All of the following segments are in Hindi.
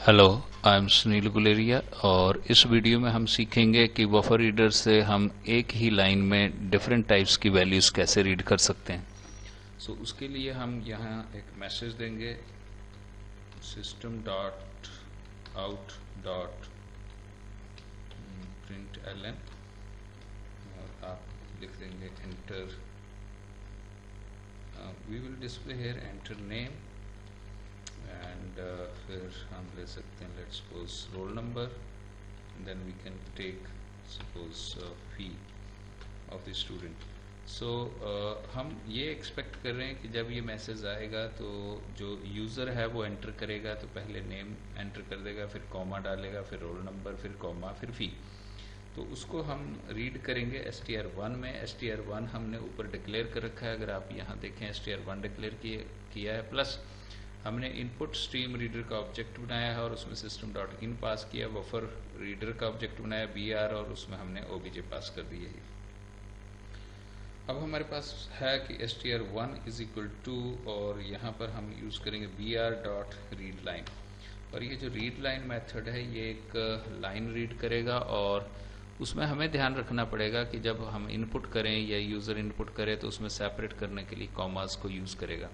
Hello, I am Sunil Guleria और इस वीडियो में हम सीखेंगे कि बफर रीडर से हम एक ही लाइन में डिफरेंट टाइप्स की वैल्यूज़ कैसे रीड कर सकते हैं। उसके लिए हम यहाँ एक मैसेज देंगे system dot out dot print L N और आप लिख देंगे enter. We will display here enter name and फिर हम ले सकते हैं let's suppose roll number, then we can take suppose fee of the student. हम ये एक्सपेक्ट कर रहे हैं कि जब ये मैसेज आएगा तो जो यूज़र है वो एंटर करेगा तो पहले नेम एंटर कर देगा, फिर कॉमा डालेगा, फिर रोल नंबर, फिर कॉमा, फिर फी। तो उसको हम रीड करेंगे str1 में। str1 हमने ऊपर डिक्लेयर कर रखा है, अगर आप यहाँ देखें str1 डिक्लेयर किया है, प्लस हमने इनपुट स्ट्रीम रीडर का ऑब्जेक्ट बनाया है और उसमें system डॉट इन पास किया, बफर रीडर का ऑब्जेक्ट बनाया br और उसमें हमने obj पास कर दिए है। अब हमारे पास है कि str1 इज इक्वल टू और यहाँ पर हम यूज़ करेंगे br डॉट रीड लाइन। और ये जो रीड लाइन मेथड है ये एक लाइन रीड करेगा और उसमें हमें ध्यान रखना पड़ेगा कि जब हम इनपुट करें या यूज़र इनपुट करे तो उसमें सेपरेट करने के लिए कॉमास को यूज़ करेगा।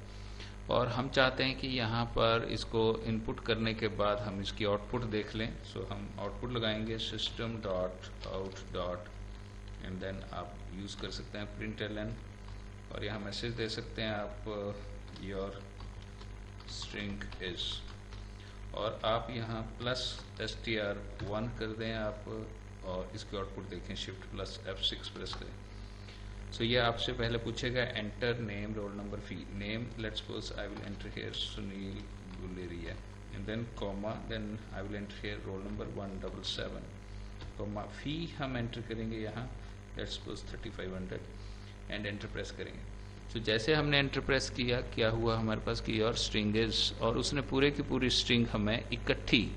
और हम चाहते हैं कि यहाँ पर इसको इनपुट करने के बाद हम इसकी आउटपुट देख लें। हम आउटपुट लगाएंगे system dot out dot and then आप यूज़ कर सकते हैं प्रिंट एल एन और यहाँ मैसेज दे सकते हैं आप योर स्ट्रिंग इज, और आप यहाँ प्लस str1 कर दें आप और इसकी आउटपुट देखें शिफ्ट प्लस F6 प्रेस करें। ये आपसे पहले पूछेगा enter name roll number fee. Name let's suppose I will enter here Sunil Guleria and then comma, then I will enter here roll number 177 comma, fee हम एंटर करेंगे यहाँ let's suppose 3500 and enter press करेंगे। जैसे हमने एंटर प्रेस किया क्या हुआ हमारे पास कि योर स्ट्रिंग इज, और उसने पूरे की पूरी स्ट्रिंग हमें इकट्ठी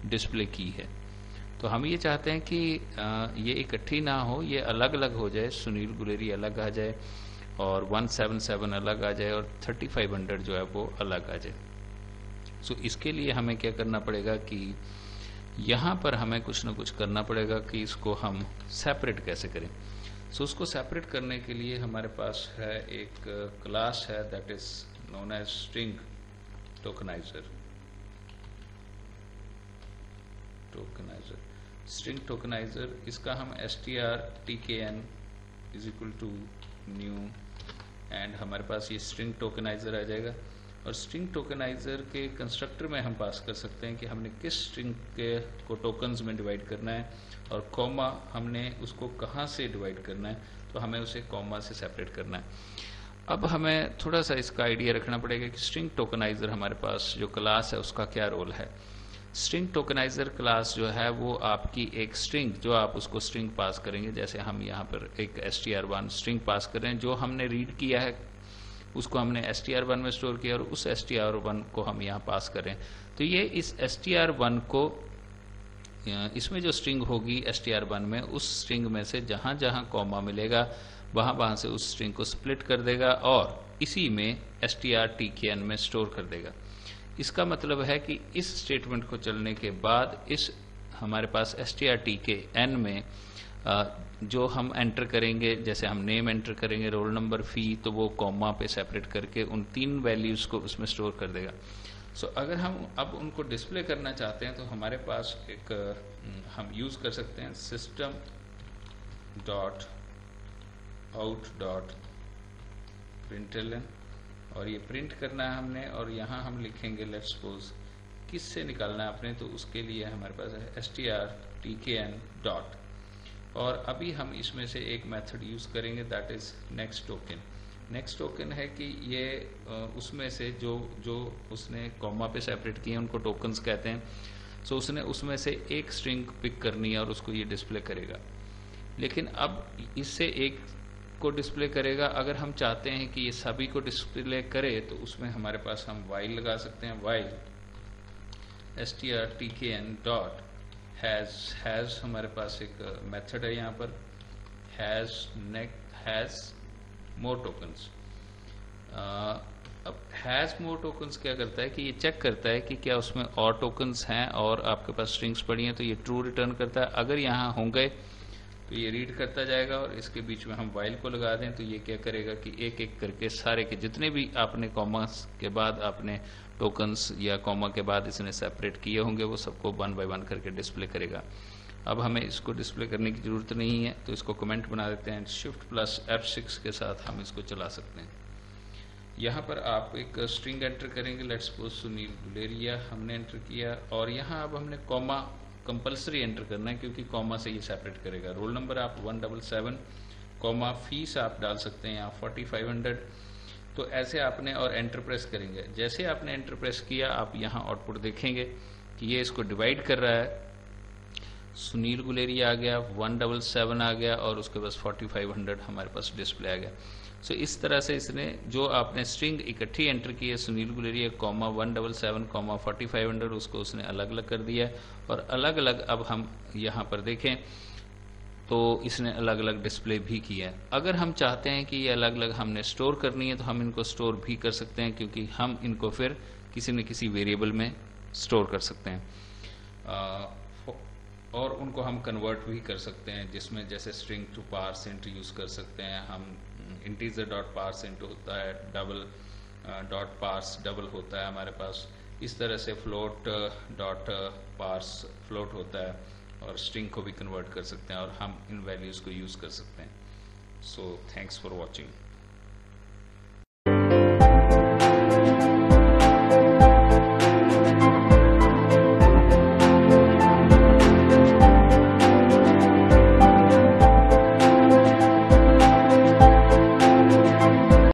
डिस्प्ले की है। तो हम ये चाहते हैं कि ये इकट्ठी ना हो, ये अलग अलग हो जाए, सुनील गुलेरी अलग आ जाए और 177 अलग आ जाए और 3500 जो है वो अलग आ जाए। इसके लिए हमें क्या करना पड़ेगा कि यहाँ पर हमें कुछ ना कुछ करना पड़ेगा कि इसको हम सेपरेट कैसे करें। उसको सेपरेट करने के लिए हमारे पास है एक क्लास है that is known as string tokenizer. String tokenizer इसका हम strtkn is equal to new and हमारे पास ये स्ट्रिंग टोकनाइजर आ जाएगा। और स्ट्रिंग टोकनाइजर के कंस्ट्रक्टर में हम पास कर सकते हैं कि हमने किस स्ट्रिंग के को टोकन्स में डिवाइड करना है और कॉमा हमने उसको कहाँ से डिवाइड करना है, तो हमें उसे कॉमा से सेपरेट करना है। अब हमें थोड़ा सा इसका आइडिया रखना पड़ेगा कि स्ट्रिंग टोकनाइजर हमारे पास जो क्लास है उसका क्या रोल है। स्ट्रिंग टोकनाइजर क्लास जो है वो आपकी एक स्ट्रिंग, जो आप उसको स्ट्रिंग पास करेंगे, जैसे हम यहाँ पर एक str1 स्ट्रिंग पास कर रहे हैं, जो हमने रीड किया है उसको हमने str1 में स्टोर किया और उस str1 को हम यहाँ पास करें। तो ये इस str1 को, इसमें जो स्ट्रिंग होगी str1 में, उस स्ट्रिंग में से जहाँ जहाँ कॉमा मिलेगा वहाँ से उस स्ट्रिंग को स्प्लिट कर देगा और इसी में strtkn में स्टोर कर देगा। इसका मतलब है कि इस स्टेटमेंट को चलने के बाद इस हमारे पास strtkn में जो हम एंटर करेंगे, जैसे हम नेम एंटर करेंगे, रोल नंबर, फी, तो वो कॉमा पे सेपरेट करके उन तीन वैल्यूज़ को उसमें स्टोर कर देगा। अगर हम अब उनको डिस्प्ले करना चाहते हैं तो हमारे पास एक हम यूज़ कर सकते हैं system dot out dot println और ये प्रिंट करना है हमने और यहाँ हम लिखेंगे लेट्स सपोज किससे निकालना है आपने, तो उसके लिए हमारे पास है strtkn डॉट, और अभी हम इसमें से एक मेथड यूज़ करेंगे that is next token. Next token है कि ये उसमें से जो उसने कॉमा पे सेपरेट किए उनको टोकन्स कहते हैं। उसने उसमें से एक स्ट्रिंग पिक करनी है और उसको ये डिस्प्ले करेगा, लेकिन अब इससे एक को डिस्प्ले करेगा। अगर हम चाहते हैं कि ये सभी को डिस्प्ले करे तो उसमें हमारे पास हम वाइल लगा सकते हैं। वाइल strtkn डॉट हैज हमारे पास एक मेथड है यहाँ पर, हैज मोर टोकन्स। अब हैज़ मोर टोकन्स क्या करता है कि ये चेक करता है कि क्या उसमें और टोकन्स हैं और आपके पास स्ट्रिंग्स पड़ी हैं, तो ये ट्रू रिटर्न करता है। अगर यहाँ होंगे तो ये रीड करता जाएगा, और इसके बीच में हम वाइल को लगा दें तो ये क्या करेगा कि एक एक करके सारे के जितने भी आपने कॉमास के बाद आपने टोकन्स या कॉमा के बाद इसने सेपरेट किए होंगे वो सबको 1 बाय 1 करके डिस्प्ले करेगा। अब हमें इसको डिस्प्ले करने की ज़रूरत नहीं है, तो इसको कमेंट बना देते हैं। शिफ्ट प्लस F6 के साथ हम इसको चला सकते हैं। यहाँ पर आप एक स्ट्रिंग एंटर करेंगे, लेट्स सपोज सुनील गुलेरिया हमने एंटर किया, और यहाँ अब हमने कॉमा कंपलसरी एंटर करना है क्योंकि कॉमा से ये सेपरेट करेगा। रोल नंबर आप 177, कॉमा फीस आप डाल सकते हैं यहाँ 4500। तो ऐसे आपने और एंटर प्रेस करेंगे। जैसे आपने एंटर प्रेस किया आप यहाँ आउटपुट देखेंगे कि ये इसको डिवाइड कर रहा है। सुनील गुलेरिया आ गया, 177 आ गया, और उसके पास 4500 हमारे पास डिस्प्ले आ गया। सो इस तरह से इसने जो आपने स्ट्रिंग इकट्ठी एंटर की है सुनील गुलेरिया कॉमा 177 कॉमा 4500 उसको उसने अलग अलग कर दिया है, और अलग अलग अब हम यहाँ पर देखें तो इसने अलग अलग डिस्प्ले भी किया है। अगर हम चाहते हैं कि ये अलग अलग हमने स्टोर करनी है तो हम इनको स्टोर भी कर सकते हैं, क्योंकि हम इनको फिर किसी न किसी वेरिएबल में स्टोर कर सकते हैं। और उनको हम कन्वर्ट भी कर सकते हैं, जिसमें जैसे string to parse int use कर सकते हैं हम। इंटीजर डॉट पार्स इंट होता है, डबल डॉट पार्स डबल होता है हमारे पास। इस तरह से फ्लोट डॉट पार्स फ्लोट होता है, और स्ट्रिंग को भी कन्वर्ट कर सकते हैं और हम इन वैल्यूज़ को यूज़ कर सकते हैं। So thanks for watching.